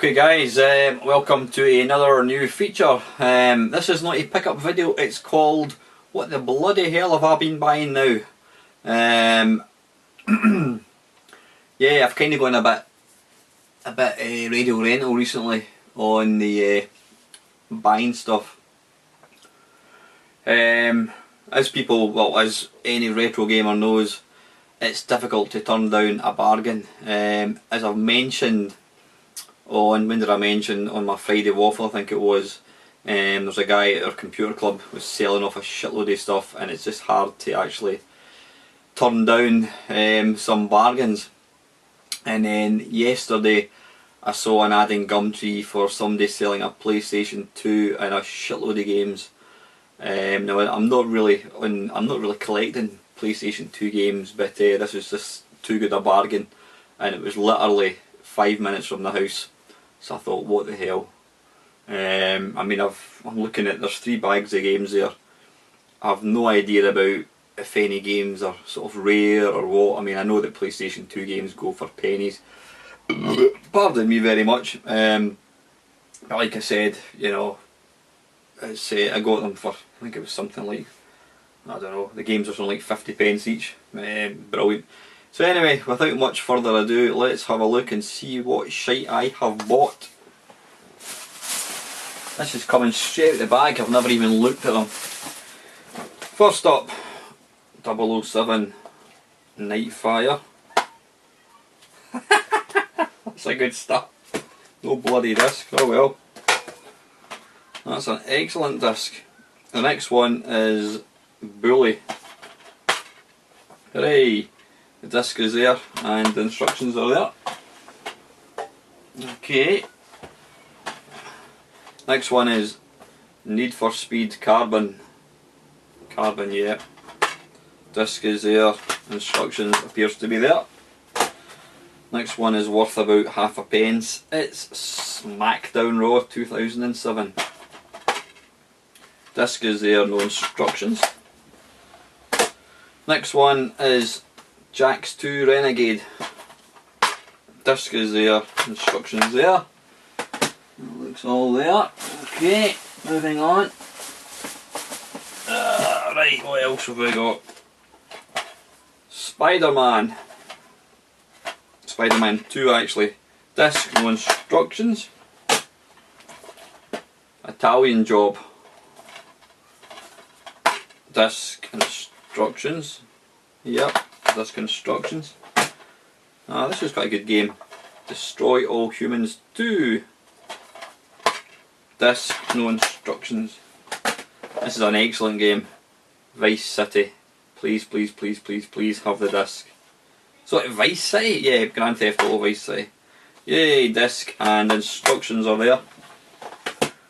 Okay guys, welcome to another new feature. This is not a pickup video, it's called What the Bloody Hell Have I Been Buying Now? Yeah, I've kind of gone a bit radio rental recently on the buying stuff. As any retro gamer knows, it's difficult to turn down a bargain. As I've mentioned on my Friday waffle, I think it was, there's a guy at our computer club was selling off a shitload of stuff, and it's just hard to actually turn down some bargains. And then yesterday I saw an ad in Gumtree for somebody selling a PlayStation 2 and a shitload of games. Now I'm not really collecting PlayStation 2 games, but this was just too good a bargain, and it was literally 5 minutes from the house. So I thought, what the hell? I'm looking at, there's 3 bags of games there. I have no idea about if any games are sort of rare or what. I mean, I know that PlayStation 2 games go for pennies. Pardon me very much. But like I said, you know, I got them for, I think it was something like, I don't know, the games are something like 50 pence each. Brilliant. So anyway, without much further ado, let's have a look and see what shite I have bought. This is coming straight out the bag, I've never even looked at them. First up, 007 Nightfire. That's a good start. No bloody disc, oh well. That's an excellent disc. The next one is Bully. Hooray! The disc is there and the instructions are there. Okay. Next one is Need for Speed Carbon. Carbon, yeah. Disc is there, instructions appears to be there. Next one is worth about half a pence. It's Smackdown Raw 2007. Disc is there, no instructions. Next one is Jax 2 Renegade. Disc is there, instructions there. Looks all there. Okay, moving on. Right, what else have we got? Spider-Man. Spider-Man 2 actually. Disc, no instructions. Italian Job. Disc, instructions. Yep, disc instructions. This is quite a good game. Destroy All Humans 2. Disc, no instructions. This is an excellent game. Vice City. Please, please, please, please, please have the disc. So Vice City? Yeah, Grand Theft Auto Vice City. Yay, disc and instructions are there.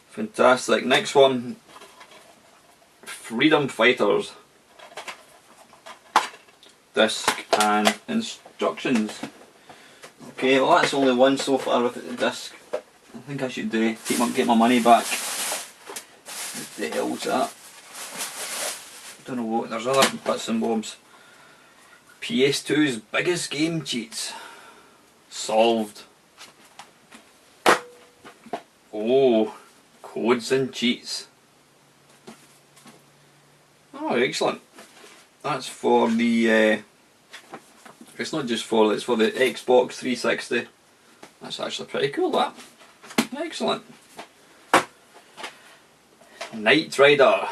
Fantastic. Next one, Freedom Fighters. Disc and instructions. Okay, well that's only one so far with the disc. I think I should get my money back. What the hell's that? Don't know what, there's other bits and bobs. PS2's biggest game cheats. Solved. Oh, codes and cheats. Oh, excellent. That's for the, it's not just for, it's for the Xbox 360. That's actually pretty cool, that. Excellent. Knight Rider.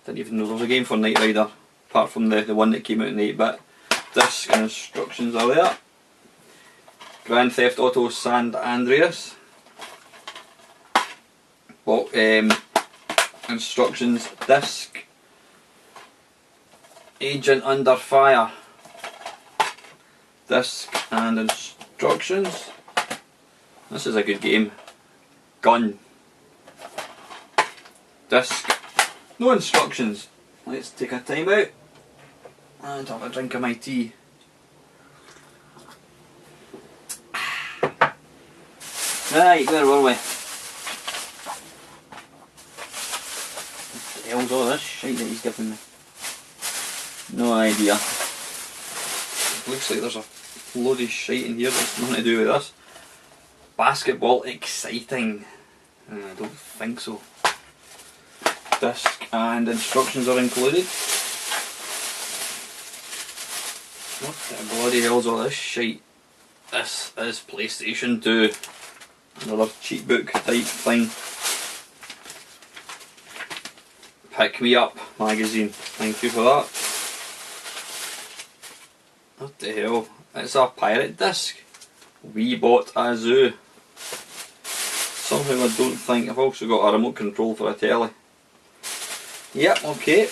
Didn't even know there was a game for Knight Rider, apart from the one that came out in 8-bit. Disc and instructions are there. Grand Theft Auto San Andreas. Well, instructions, disc. Agent Under Fire. Disc and instructions. This is a good game. Gun. Disc. No instructions. Let's take a time out and have a drink of my tea. Right, where were we? What the hell's all this shite that he's giving me? No idea. Looks like there's a load of shite in here that's nothing to do with this. basketball exciting? I don't think so. Disc and instructions are included. What the bloody hell's all this shite? This is PlayStation 2. Another cheat book type thing. Pick Me Up magazine. Thank you for that. What the hell? It's a pirate disc. We bought a zoo. Somehow I don't think I've also got a remote control for a telly. Yep, okay.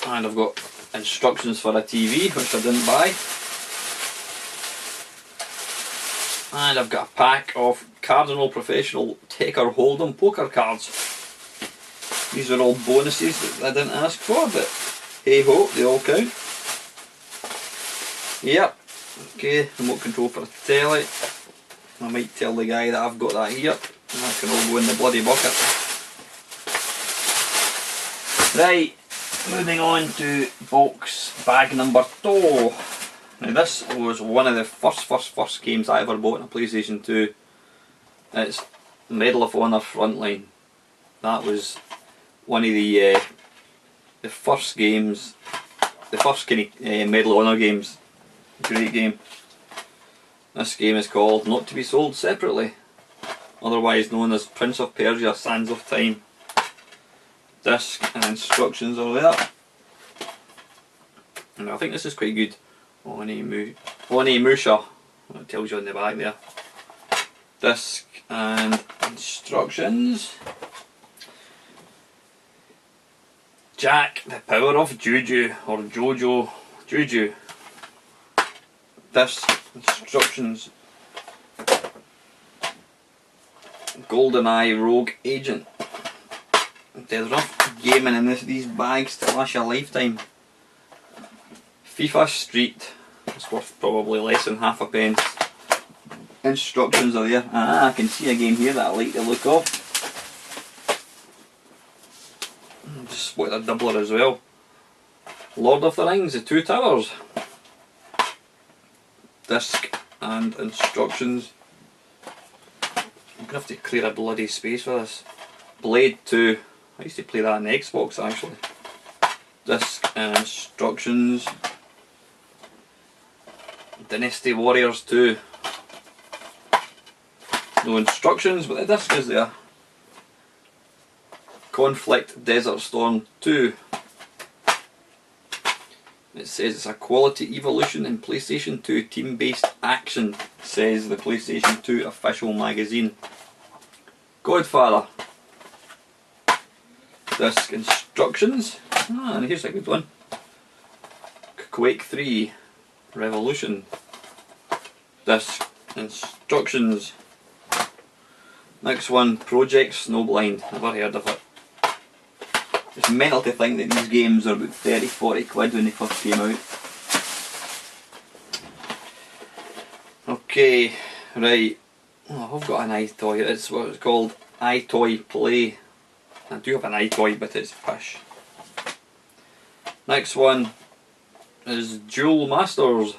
And I've got instructions for a TV, which I didn't buy. And I've got a pack of Cardinal Professional Taker Hold'em poker cards. These are all bonuses that I didn't ask for, but hey ho, they all count. Yep, okay, remote control for a telly. I might tell the guy that I've got that here, and that can all go in the bloody bucket. Right, moving on to box bag number 2. Now this was one of the first games I ever bought on a PlayStation 2. It's Medal of Honor Frontline. That was one of the first games, the first kind of Medal of Honor games. Great game. This game is called Not to be Sold Separately, otherwise known as Prince of Persia: Sands of Time. Disc and instructions are there. And I think this is quite good. Onimusha, it tells you on the back there. Disc and instructions. Jack, the Power of Juju, or Jojo Juju. Disc, instructions. GoldenEye Rogue Agent. There's enough gaming in these bags to last you a lifetime. FIFA Street, it's worth probably less than half a pence. Instructions are there. I can see a game here that I like the look of. Just spotted a doubler as well. Lord of the Rings, The Two Towers. Disc and instructions. I'm going to have to clear a bloody space for this. Blade 2. I used to play that on the Xbox actually. Disc and instructions. Dynasty Warriors 2. No instructions, but the disc is there. Conflict Desert Storm 2. It says it's a quality evolution in PlayStation 2 team-based action, says the PlayStation 2 official magazine. Godfather. Disc instructions. And here's a good one. Quake 3 Revolution. Disc instructions. Next one, Project Snowblind. Never heard of it. It's mental to think that these games are about 30-40 quid when they first came out. Okay, right. Oh, I've got an iToy. It's what it's called, iToy Play. I do have an iToy, but it's pish. Next one is Duel Masters.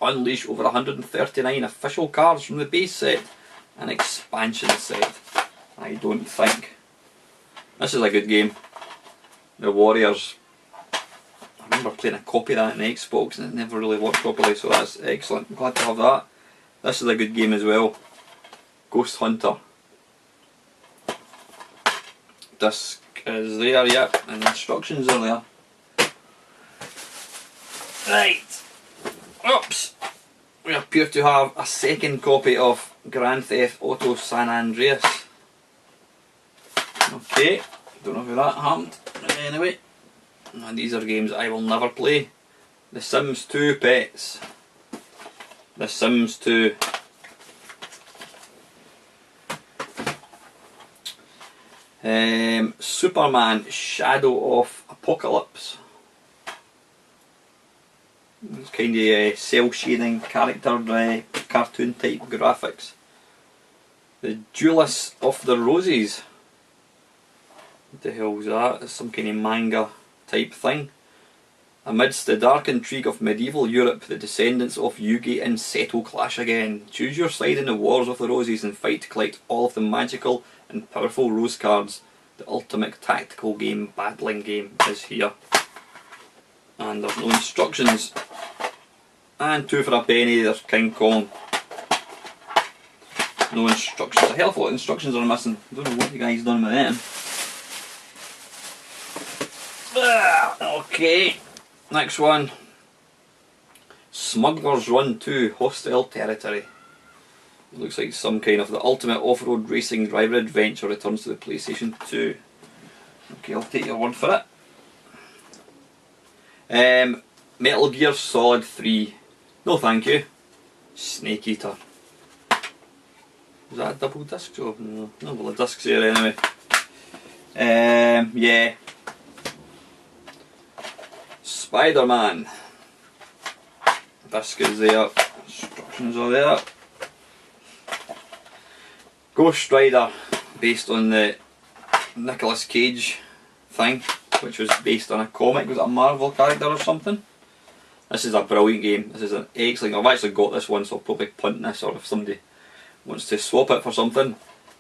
Unleash over 139 official cards from the base set and expansion set. I don't think. This is a good game. The Warriors. I remember playing a copy of that on the Xbox and it never really worked properly, so that's excellent. I'm glad to have that. This is a good game as well. Ghost Hunter. Disc is there, yep, and instructions are there. Right. Oops. We appear to have a second copy of Grand Theft Auto San Andreas. Okay, don't know how that happened. Anyway, and these are games I will never play. The Sims 2 Pets. The Sims 2. Superman Shadow of Apocalypse. It's kind of cell shading character, cartoon type graphics. The Duelist of the Roses. What the hell was that? It's some kind of manga type thing. Amidst the dark intrigue of medieval Europe, the descendants of Yugi and Seto clash again. Choose your side in the Wars of the Roses and fight to collect all of the magical and powerful rose cards. The ultimate tactical game, battling game, is here. And there's no instructions. And 2 for a penny, there's King Kong. No instructions. A hell of a lot of instructions are missing. I don't know what you guys done with them. Okay, next one. Smuggler's Run 2, Hostile Territory. It looks like some kind of the ultimate off-road racing driver adventure returns to the PlayStation 2. Okay, I'll take your word for it. Metal Gear Solid 3. No thank you. Snake Eater. Is that a double disc job? No, well the disc's there anyway. Yeah. Spider-Man. Disc is there. Instructions are there. Ghost Rider, based on the Nicolas Cage thing, which was based on a comic. Was it a Marvel character or something? This is a brilliant game. This is an excellent. I've actually got this one, so I'll probably punt this, or if somebody wants to swap it for something.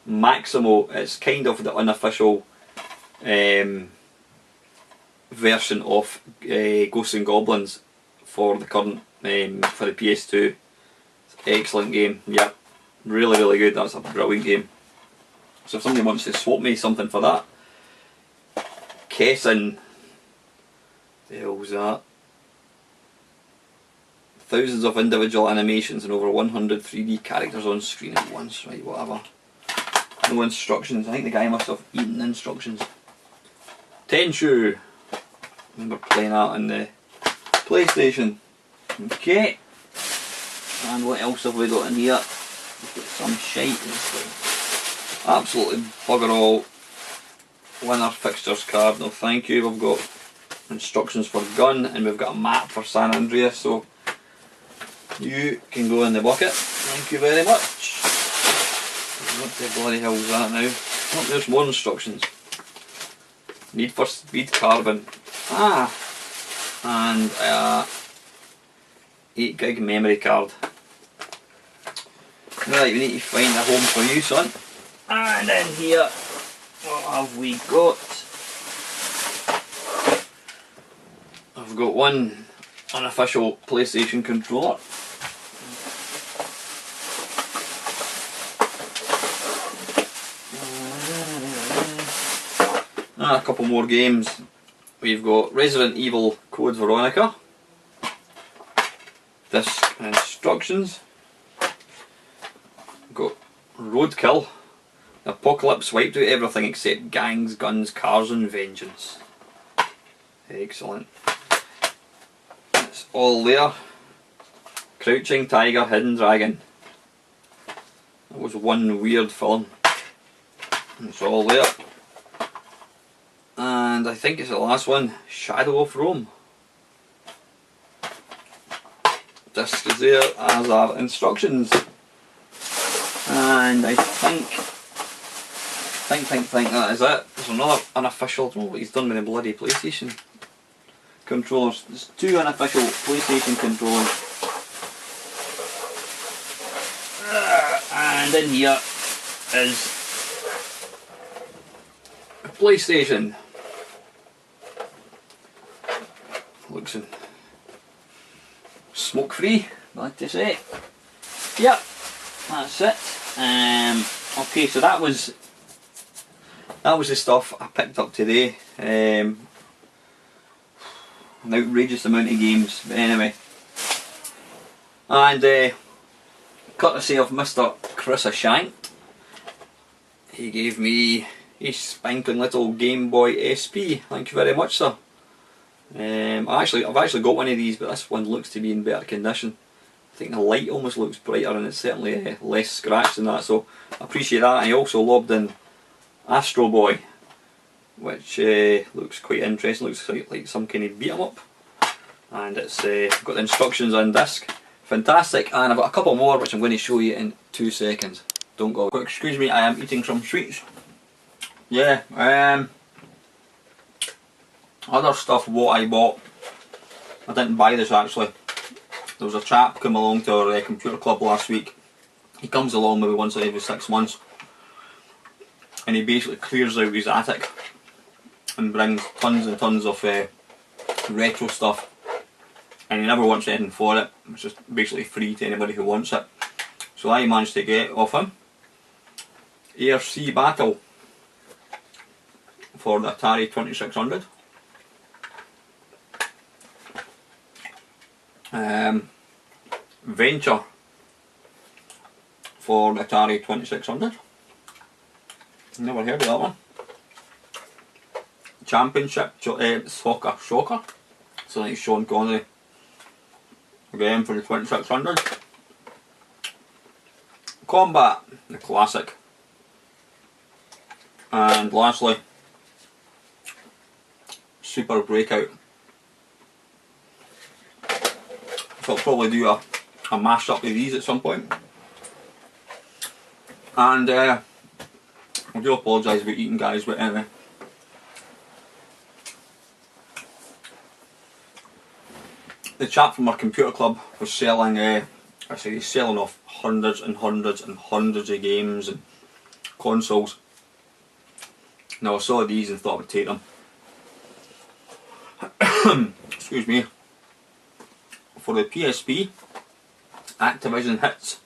Maximo, it's kind of the unofficial version of Ghosts and Goblins for the current for the PS2. It's an excellent game. Yeah, really really good. That's a brilliant game. So if somebody wants to swap me something for that. Kessin. The hell's that? Thousands of individual animations and over 100 3D characters on screen at once. Right, whatever. No instructions. I think the guy must have eaten instructions. Tenchu. I remember playing that on the PlayStation. Okay. And what else have we got in here? We've got some shite. Absolutely bugger all. Winner fixtures card. No thank you. We've got instructions for gun and we've got a map for San Andreas. So you can go in the bucket. Thank you very much. What the bloody hell is that now? Oh, there's more instructions. Need for speed carbon. Ah! And 8 gig memory card. Right, we need to find a home for you, son. And in here, what have we got? I've got one unofficial PlayStation controller. And a couple more games. We've got Resident Evil Code Veronica. Disc and instructions. We've got Roadkill. The apocalypse wiped out everything except gangs, guns, cars and vengeance. Excellent. It's all there. Crouching Tiger, Hidden Dragon. That was one weird film. It's all there. And I think it's the last one, Shadow of Rome. Disc is there, as are instructions. And I think that is it. There's another unofficial, I don't know what he's done with the bloody PlayStation controllers. There's 2 unofficial PlayStation controllers. And in here is a PlayStation. Looks in smoke free, like to say. Yep, that's it. Okay, so that was the stuff I picked up today. An outrageous amount of games, but anyway. And courtesy of Mr. Chris Ashank, he gave me a spanking little Game Boy SP. Thank you very much, sir. I've actually got one of these, but this one looks to be in better condition. I think the light almost looks brighter and it's certainly less scratched than that, so I appreciate that. And he also lobbed in Astro Boy, which looks quite interesting. Looks like some kind of beat 'em up, and it's got the instructions on disc. Fantastic. And I've got a couple more which I'm going to show you in 2 seconds. Don't go. Excuse me, I am eating some sweets. Yeah. Other stuff what I bought. I didn't buy this actually. There was a chap come along to our computer club last week. He comes along maybe once every 6 months, and he basically clears out his attic and brings tons and tons of retro stuff, and he never wants anything for it. It's just basically free to anybody who wants it. So I managed to get off him Air Sea Battle for the Atari 2600. Venture for the Atari 2600. Never heard of that one. Championship Soccer Shocker. So like Sean Connery again for the 2600. Combat, the classic. And lastly, Super Breakout. So I'll probably do a mash up of these at some point. And I do apologise about eating, guys, but anyway. The chap from our computer club was selling, he's selling off hundreds and hundreds and hundreds of games and consoles. Now I saw these and thought I would take them. Excuse me. For the PSP, Activision Hits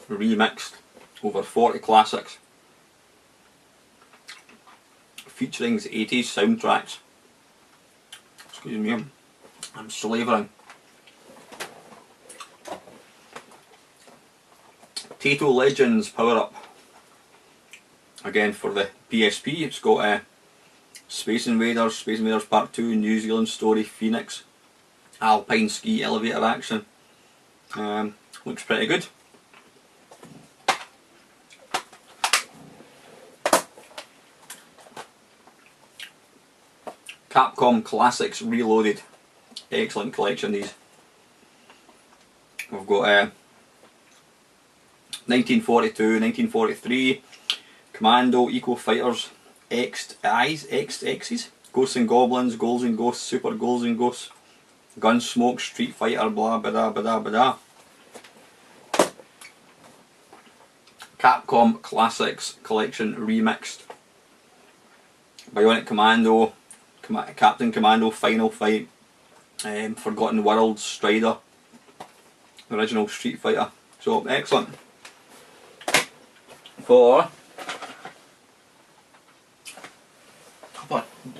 remixed over 40 classics, featuring the 80s soundtracks. Excuse me, I'm slavering. Taito Legends Power Up. Again for the PSP, it's got Space Invaders Part 2, New Zealand Story, Phoenix, Alpine Ski Elevator Action. Looks pretty good. Capcom Classics Reloaded. Excellent collection these. We've got 1942, 1943, Commando, Eco Fighters, X's, Ghosts and Goblins, Ghouls and Ghosts, Super Ghouls and Ghosts, Gunsmoke, Street Fighter, blah blah blah blah. Capcom Classics Collection Remixed. Bionic Commando, Captain Commando, Final Fight, Forgotten Worlds, Strider, original Street Fighter. So excellent. For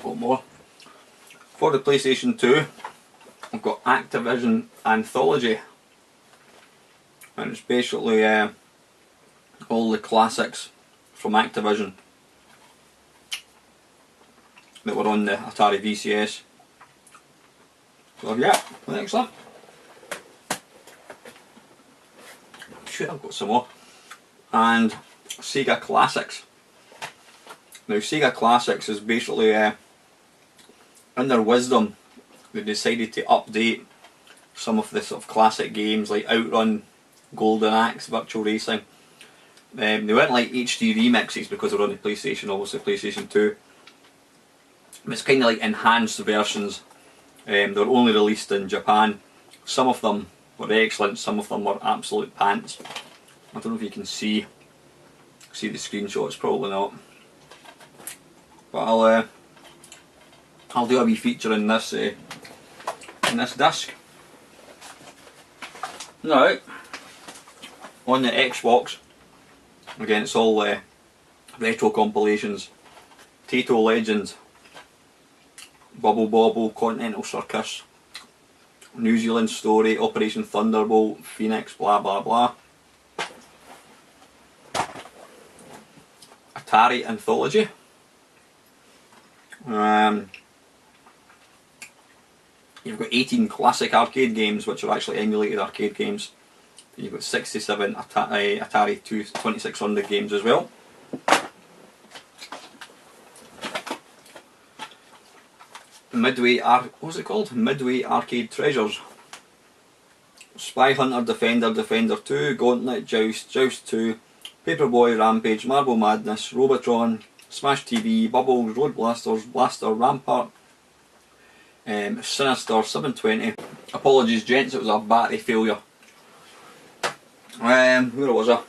got more. For the PlayStation 2, I've got Activision Anthology, and it's basically all the classics from Activision that were on the Atari VCS. So yeah, excellent. Sure, I've got some more. And Sega Classics. Now Sega Classics is basically, in their wisdom, they decided to update some of the sort of classic games like Outrun, Golden Axe, Virtual Racing. They weren't like HD remixes because they were on the PlayStation, obviously PlayStation 2. It's kind of like enhanced versions. They were only released in Japan. Some of them were excellent, some of them were absolute pants. I don't know if you can see the screenshots, probably not. But I'll do a wee feature in this disc. Now, on the Xbox, again it's all retro compilations. Taito Legends, Bubble Bobble, Continental Circus, New Zealand Story, Operation Thunderbolt, Phoenix, blah blah blah. Atari Anthology. You've got 18 classic arcade games which are actually emulated arcade games. You've got 67 Atari 2600 games as well. Midway Arcade Treasures. Spy Hunter, Defender, Defender 2, Gauntlet, Joust, Joust 2, Paperboy, Rampage, Marble Madness, Robotron, Smash TV, Bubbles, Road Blasters, Blaster, Rampart, Sinister 720. Apologies gents, it was a battery failure. Where was I?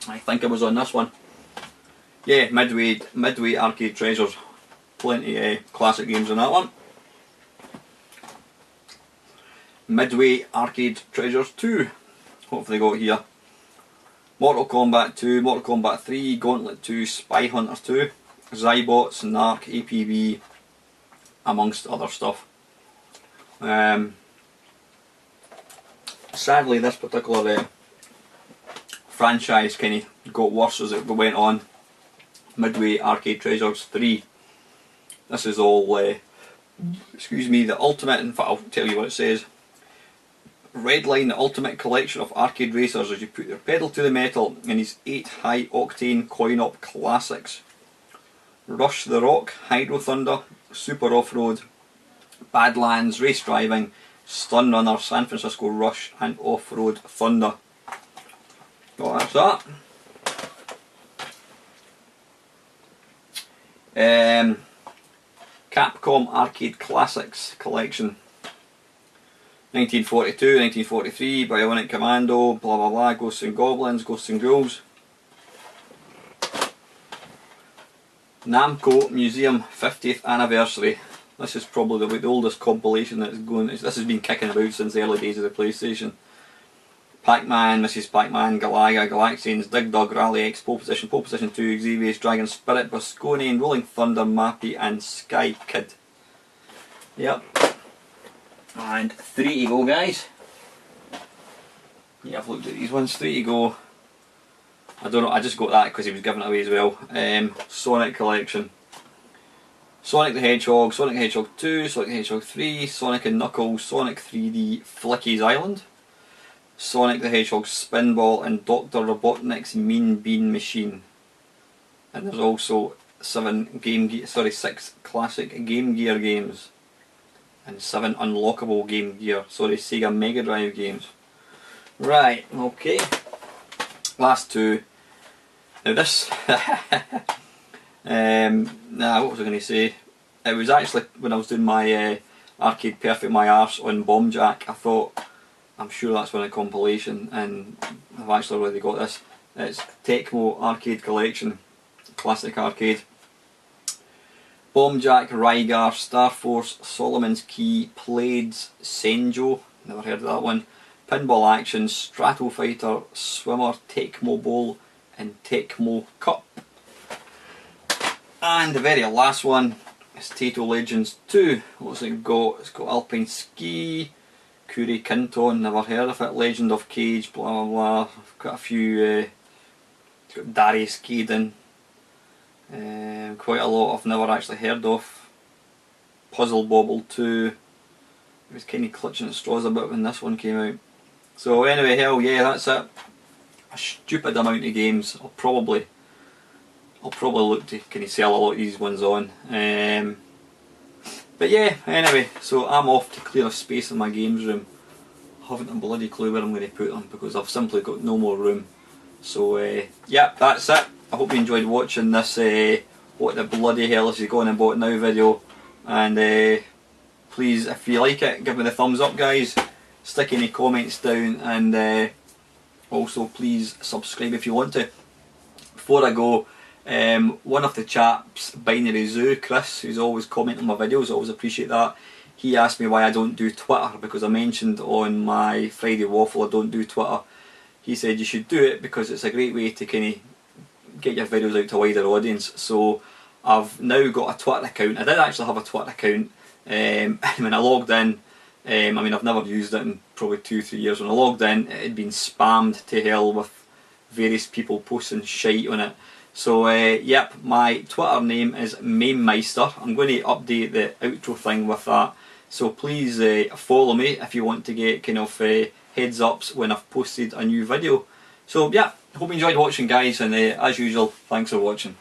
I think I was on this one. Yeah, Midway Arcade Treasures. Plenty of classic games on that one. Midway Arcade Treasures 2. Hopefully got here. Mortal Kombat 2, Mortal Kombat 3, Gauntlet 2, Spy Hunters 2, Zybots, Narc, APB, amongst other stuff. Sadly this particular franchise kind of got worse as it went on. Midway Arcade Treasures 3. This is all, excuse me, the ultimate, in fact I'll tell you what it says. Redline, the ultimate collection of arcade racers as you put your pedal to the metal in these 8 high octane coin-op classics. Rush the Rock, Hydro Thunder, Super Off-Road, Badlands, Race Driving, Stun Runner, San Francisco Rush and Off-Road Thunder. So that's that. Capcom Arcade Classics Collection. 1942, 1943, Bionic Commando, blah blah blah, Ghosts and Goblins, Ghosts and Ghouls. Namco Museum 50th Anniversary. This is probably the oldest compilation that's going. This has been kicking about since the early days of the PlayStation. Pac-Man, Mrs. Pac-Man, Galaga, Galaxians, Dig Dug, Rally X, Pole Position 2, Xevious, Dragon Spirit, Bosconian, Rolling Thunder, Mappy and Sky Kid. Yep. And 3 to go guys. Yeah, I've looked at these ones, 3 to go. I don't know, I just got that because he was giving it away as well. Sonic Collection. Sonic the Hedgehog, Sonic the Hedgehog 2, Sonic the Hedgehog 3, Sonic and Knuckles, Sonic 3D Flicky's Island, Sonic the Hedgehog Spinball and Dr. Robotnik's Mean Bean Machine. And there's also 6 classic Game Gear games. And 7 unlockable Game Gear, Sega Mega Drive games. Right, okay. Last 2. Now this, what was I going to say? It was actually, when I was doing my Arcade Perfect My Arse on Bomb Jack, I thought, I'm sure that's one of the compilation, and I've actually already got this. It's Tecmo Arcade Collection, Classic Arcade. Bomb Jack, Rygar, Star Force, Solomon's Key, Plaids, Senjo, never heard of that one, Pinball Action, Strato Fighter, Swimmer, Tecmo Bowl and Tecmo Cup. And the very last one is Taito Legends 2. What's it got? It's got Alpine Ski, Kuri Kinton, never heard of it, Legend of Cage, blah blah blah. I've got a few, it's got Darius Gaiden. Quite a lot I've never actually heard of. Puzzle Bobble 2. I was kind of clutching at straws a bit when this one came out. So anyway, hell yeah, that's it. A stupid amount of games. I'll probably look to kind of sell a lot of these ones on. But yeah, anyway, so I'm off to clear a space in my games room. I haven't a bloody clue where I'm going to put them because I've simply got no more room. So yeah, that's it. I hope you enjoyed watching this what the bloody hell is he going and bought now video, and please, if you like it, give me the thumbs up guys, stick any comments down, and also please subscribe if you want to. Before I go, one of the chaps, Binary Zoo, Chris, who's always commenting on my videos, I always appreciate that. He asked me why I don't do Twitter, because I mentioned on my Friday Waffle I don't do Twitter. He said you should do it because it's a great way to kind of get your videos out to a wider audience. So I've now got a Twitter account. I did actually have a Twitter account when I logged in. I mean, I've never used it in probably 2-3 years. When I logged in, it had been spammed to hell with various people posting shite on it. So yep, my Twitter name is MameMeister. I'm going to update the outro thing with that. So please follow me if you want to get kind of heads ups when I've posted a new video. So yeah, hope you enjoyed watching guys, and as usual, thanks for watching.